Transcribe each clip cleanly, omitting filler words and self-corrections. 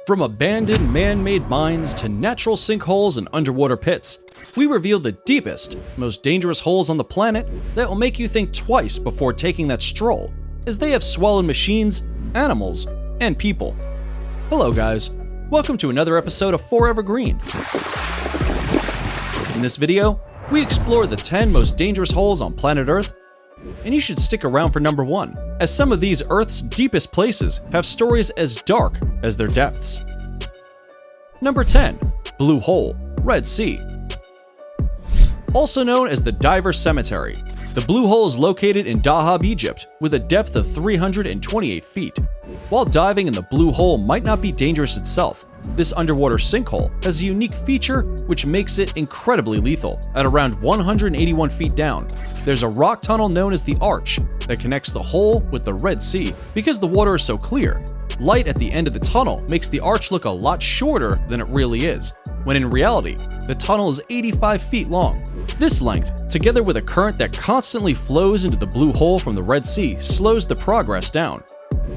From abandoned man-made mines to natural sinkholes and underwater pits, we reveal the deepest, most dangerous holes on the planet that will make you think twice before taking that stroll, as they have swallowed machines, animals, and people. Hello guys, welcome to another episode of Forever Green. In this video, we explore the 10 most dangerous holes on planet Earth, and you should stick around for number 1, as some of these Earth's deepest places have stories as dark as their depths. Number 10. Blue Hole, Red Sea. Also known as the Diver Cemetery, the Blue Hole is located in Dahab, Egypt, with a depth of 328 feet. While diving in the Blue Hole might not be dangerous itself, this underwater sinkhole has a unique feature which makes it incredibly lethal. At around 181 feet down, there's a rock tunnel known as the Arch that connects the hole with the Red Sea. Because the water is so clear, light at the end of the tunnel makes the arch look a lot shorter than it really is, when in reality, the tunnel is 85 feet long. This length, together with a current that constantly flows into the Blue Hole from the Red Sea, slows the progress down.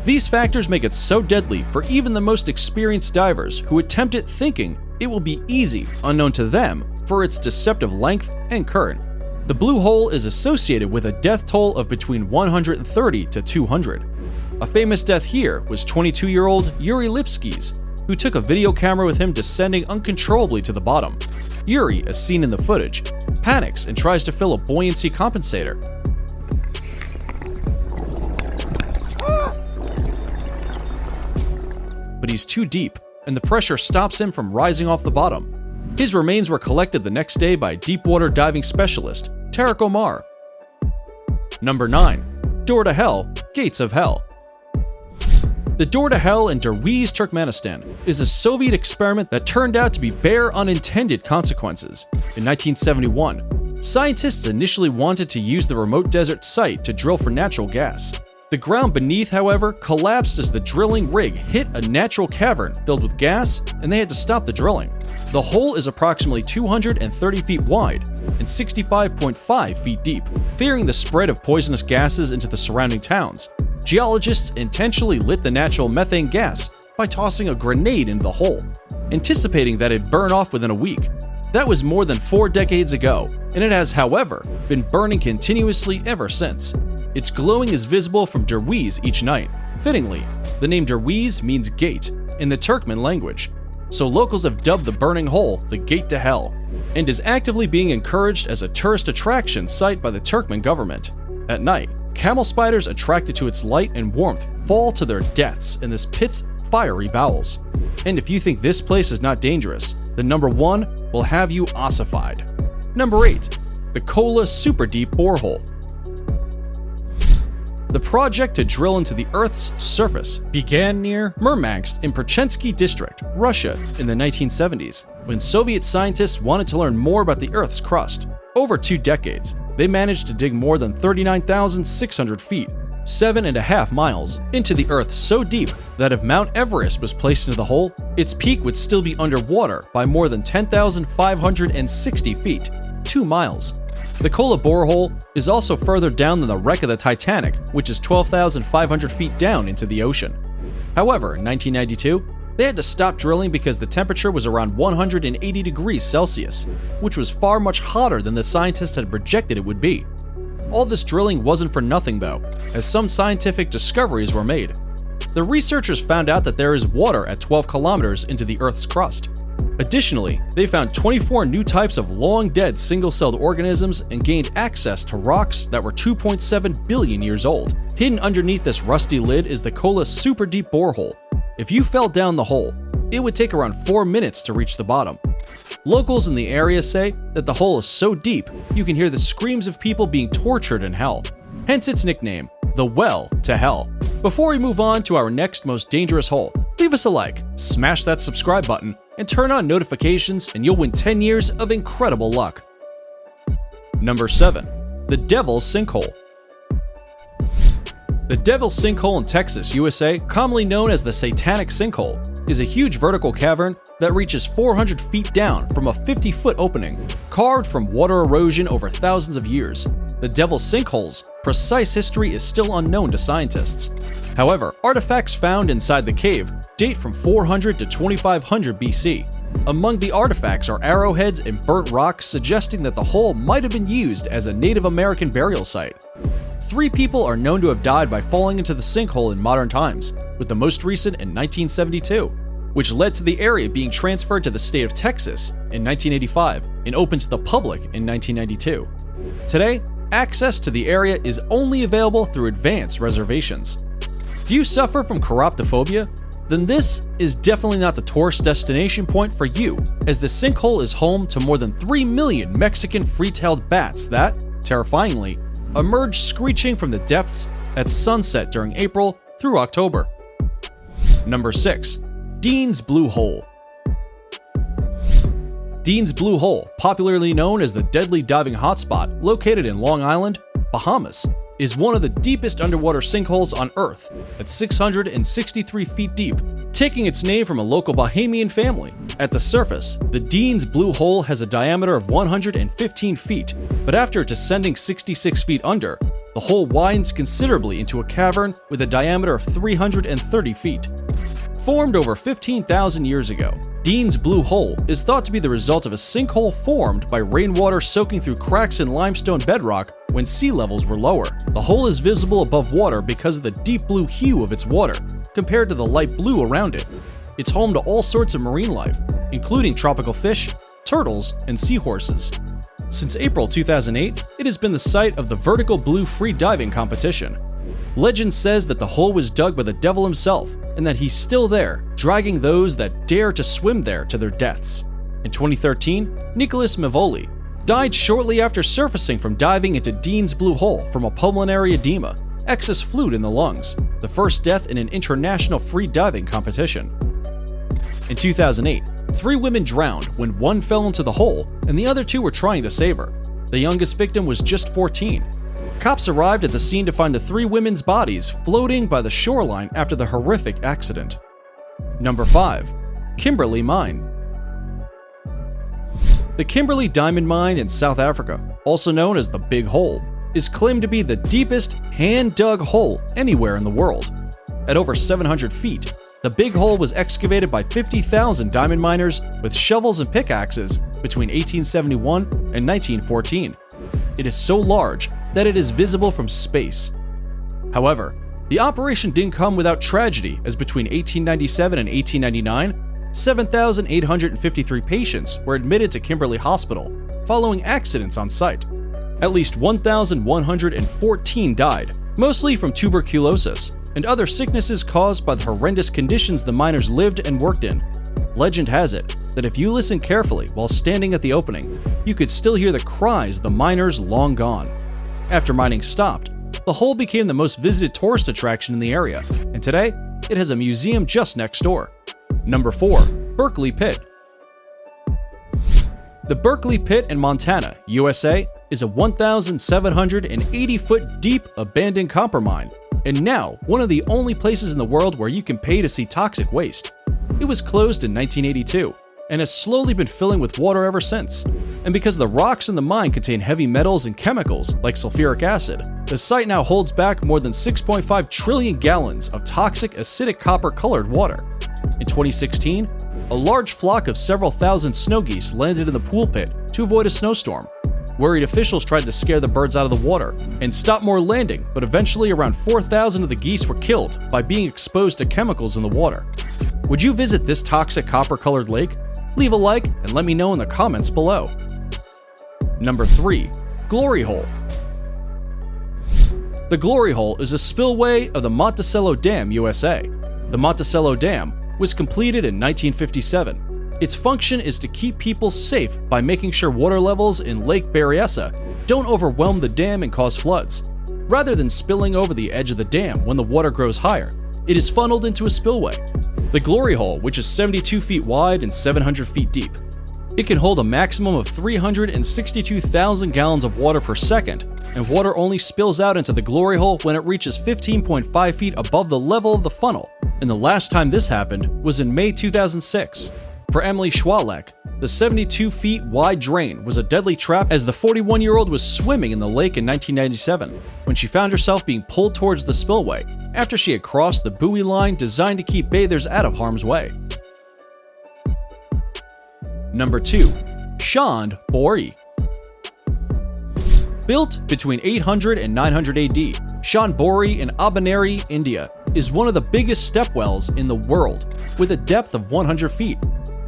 These factors make it so deadly for even the most experienced divers who attempt it thinking it will be easy, unknown to them, for its deceptive length and current. The Blue Hole is associated with a death toll of between 130 to 200. A famous death here was 22-year-old Yuri Lipsky's, who took a video camera with him descending uncontrollably to the bottom. Yuri, as seen in the footage, panics and tries to fill a buoyancy compensator. But he's too deep, and the pressure stops him from rising off the bottom. His remains were collected the next day by deep-water diving specialist Tariq Omar. Number 9. Door to Hell, Gates of Hell. The Door to Hell in Derwiz, Turkmenistan is a Soviet experiment that turned out to be bare unintended consequences. In 1971, scientists initially wanted to use the remote desert site to drill for natural gas. The ground beneath, however, collapsed as the drilling rig hit a natural cavern filled with gas, and they had to stop the drilling. The hole is approximately 230 feet wide and 65.5 feet deep. Fearing the spread of poisonous gases into the surrounding towns, geologists intentionally lit the natural methane gas by tossing a grenade into the hole, anticipating that it'd burn off within a week. That was more than 4 decades ago, and it has, however, been burning continuously ever since. Its glowing is visible from Derwiz each night. Fittingly, the name Derwiz means gate in the Turkmen language, so locals have dubbed the burning hole the Gate to Hell, and is actively being encouraged as a tourist attraction site by the Turkmen government. At night, camel spiders attracted to its light and warmth fall to their deaths in this pit's fiery bowels. And if you think this place is not dangerous, then number 1 will have you ossified. Number 8. The Kola Super Deep Borehole. The project to drill into the Earth's surface began near Murmansk in Perchensky District, Russia, in the 1970s, when Soviet scientists wanted to learn more about the Earth's crust. Over 2 decades, they managed to dig more than 39,600 feet, 7.5 miles, into the Earth so deep that if Mount Everest was placed into the hole, its peak would still be underwater by more than 10,560 feet, 2 miles. The Kola borehole is also further down than the wreck of the Titanic, which is 12,500 feet down into the ocean. However, in 1992, they had to stop drilling because the temperature was around 180 degrees Celsius, which was far much hotter than the scientists had projected it would be. All this drilling wasn't for nothing though, as some scientific discoveries were made. The researchers found out that there is water at 12 kilometers into the Earth's crust. Additionally, they found 24 new types of long-dead single-celled organisms and gained access to rocks that were 2.7 billion years old. Hidden underneath this rusty lid is the Kola Super Deep Borehole. If you fell down the hole, it would take around 4 minutes to reach the bottom. Locals in the area say that the hole is so deep, you can hear the screams of people being tortured in hell. Hence its nickname, the Well to Hell. Before we move on to our next most dangerous hole, leave us a like, smash that subscribe button, and turn on notifications and you'll win 10 years of incredible luck. Number 7. The Devil's Sinkhole. The Devil's Sinkhole in Texas, USA, commonly known as the Satanic Sinkhole, is a huge vertical cavern that reaches 400 feet down from a 50-foot opening, carved from water erosion over thousands of years. The Devil's Sinkhole's precise history is still unknown to scientists. However, artifacts found inside the cave date from 400 to 2500 BC. Among the artifacts are arrowheads and burnt rocks, suggesting that the hole might have been used as a Native American burial site. 3 people are known to have died by falling into the sinkhole in modern times, with the most recent in 1972, which led to the area being transferred to the state of Texas in 1985 and opened to the public in 1992. Today, access to the area is only available through advance reservations. Do you suffer from chiroptophobia? Then this is definitely not the tourist destination point for you, as the sinkhole is home to more than 3 million Mexican free-tailed bats that, terrifyingly, emerge screeching from the depths at sunset during April through October. Number 6. Dean's Blue Hole. Dean's Blue Hole, popularly known as the deadly diving hotspot located in Long Island, Bahamas, is one of the deepest underwater sinkholes on Earth at 663 feet deep, taking its name from a local Bahamian family. At the surface, the Dean's Blue Hole has a diameter of 115 feet, but after descending 66 feet under, the hole widens considerably into a cavern with a diameter of 330 feet. Formed over 15,000 years ago, Dean's Blue Hole is thought to be the result of a sinkhole formed by rainwater soaking through cracks in limestone bedrock when sea levels were lower. The hole is visible above water because of the deep blue hue of its water, compared to the light blue around it. It's home to all sorts of marine life, including tropical fish, turtles, and seahorses. Since April 2008, it has been the site of the Vertical Blue Free Diving competition. Legend says that the hole was dug by the devil himself, and that he's still there, dragging those that dare to swim there to their deaths. In 2013, Nicholas Mevoli died shortly after surfacing from diving into Dean's Blue Hole from a pulmonary edema, excess fluid in the lungs, the first death in an international free diving competition. In 2008, 3 women drowned when one fell into the hole and the other 2 were trying to save her. The youngest victim was just 14. Cops arrived at the scene to find the 3 women's bodies floating by the shoreline after the horrific accident. Number 5. Kimberley Mine. The Kimberley Diamond Mine in South Africa, also known as the Big Hole, is claimed to be the deepest hand-dug hole anywhere in the world. At over 700 feet, the Big Hole was excavated by 50,000 diamond miners with shovels and pickaxes between 1871 and 1914. It is so large that it is visible from space. However, the operation didn't come without tragedy, as between 1897 and 1899, 7,853 patients were admitted to Kimberley Hospital following accidents on site. At least 1,114 died, mostly from tuberculosis and other sicknesses caused by the horrendous conditions the miners lived and worked in. Legend has it that if you listen carefully while standing at the opening, you could still hear the cries of the miners long gone. After mining stopped, the hole became the most visited tourist attraction in the area, and today, it has a museum just next door. Number 4. Berkeley Pit. The Berkeley Pit in Montana, USA, is a 1,780-foot deep abandoned copper mine, and now one of the only places in the world where you can pay to see toxic waste. It was closed in 1982, and has slowly been filling with water ever since. And because the rocks in the mine contain heavy metals and chemicals like sulfuric acid, the site now holds back more than 6.5 trillion gallons of toxic acidic copper-colored water. In 2016, a large flock of several thousand snow geese landed in the pool pit to avoid a snowstorm. Worried officials tried to scare the birds out of the water and stop more landing, but eventually around 4,000 of the geese were killed by being exposed to chemicals in the water. Would you visit this toxic copper-colored lake? Leave a like and let me know in the comments below. Number 3. Glory Hole. The Glory Hole is a spillway of the Monticello Dam, USA. The Monticello Dam was completed in 1957. Its function is to keep people safe by making sure water levels in Lake Berryessa don't overwhelm the dam and cause floods. Rather than spilling over the edge of the dam when the water grows higher, it is funneled into a spillway. The Glory Hole, which is 72 feet wide and 700 feet deep. It can hold a maximum of 362,000 gallons of water per second, and water only spills out into the Glory Hole when it reaches 15.5 feet above the level of the funnel, and the last time this happened was in May 2006. For Emily Schwalek, the 72 feet wide drain was a deadly trap as the 41-year-old was swimming in the lake in 1997 when she found herself being pulled towards the spillway after she had crossed the buoy line designed to keep bathers out of harm's way. Number 2. Chand Bori. Built between 800 and 900 AD, Chand Bori in Abaneri, India, is one of the biggest stepwells in the world, with a depth of 100 feet.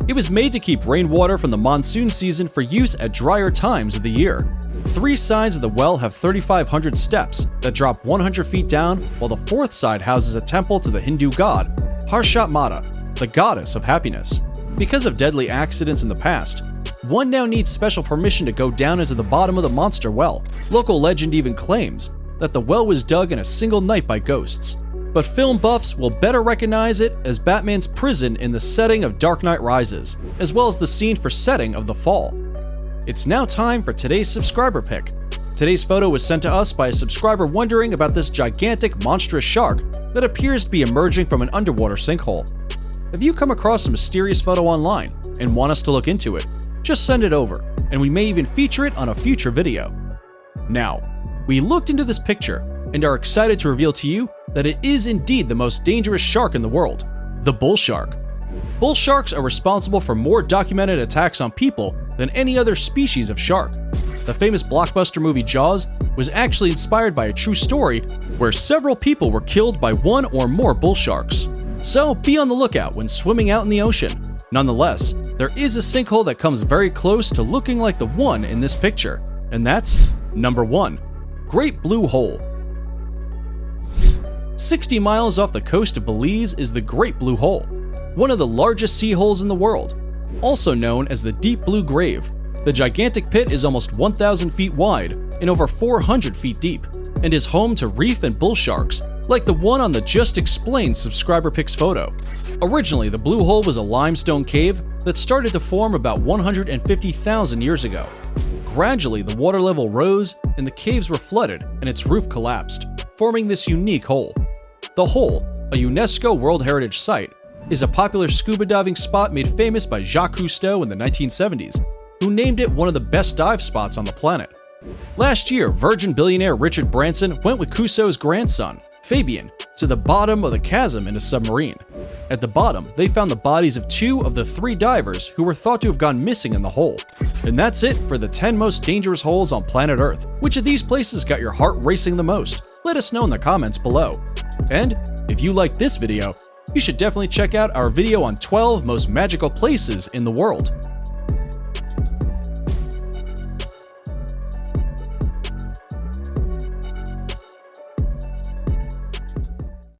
It was made to keep rainwater from the monsoon season for use at drier times of the year. 3 sides of the well have 3,500 steps that drop 100 feet down, while the 4th side houses a temple to the Hindu god, Harshat Mata, the goddess of happiness. Because of deadly accidents in the past, one now needs special permission to go down into the bottom of the monster well. Local legend even claims that the well was dug in a single night by ghosts, but film buffs will better recognize it as Batman's prison in the setting of Dark Knight Rises, as well as the scene for setting of The Fall. It's now time for today's subscriber pick. Today's photo was sent to us by a subscriber wondering about this gigantic, monstrous shark that appears to be emerging from an underwater sinkhole. If you come across a mysterious photo online and want us to look into it, just send it over, and we may even feature it on a future video. Now, we looked into this picture and are excited to reveal to you that it is indeed the most dangerous shark in the world, the bull shark. Bull sharks are responsible for more documented attacks on people than any other species of shark. The famous blockbuster movie Jaws was actually inspired by a true story where several people were killed by one or more bull sharks. So be on the lookout when swimming out in the ocean. Nonetheless, there is a sinkhole that comes very close to looking like the one in this picture, and that's number 1, Great Blue Hole. 60 miles off the coast of Belize is the Great Blue Hole, one of the largest sea holes in the world, also known as the Deep Blue Grave. The gigantic pit is almost 1,000 feet wide and over 400 feet deep, and is home to reef and bull sharks, like the one on the just explained subscriber picks photo. Originally, the Blue Hole was a limestone cave that started to form about 150,000 years ago. Gradually, the water level rose and the caves were flooded and its roof collapsed, forming this unique hole. The hole, a UNESCO World Heritage Site, is a popular scuba diving spot made famous by Jacques Cousteau in the 1970s, who named it one of the best dive spots on the planet. Last year, Virgin billionaire Richard Branson went with Cousteau's grandson, Fabien, to the bottom of the chasm in a submarine. At the bottom, they found the bodies of 2 of the 3 divers who were thought to have gone missing in the hole. And that's it for the 10 most dangerous holes on planet Earth. Which of these places got your heart racing the most? Let us know in the comments below. And if you liked this video, you should definitely check out our video on 12 most magical places in the world.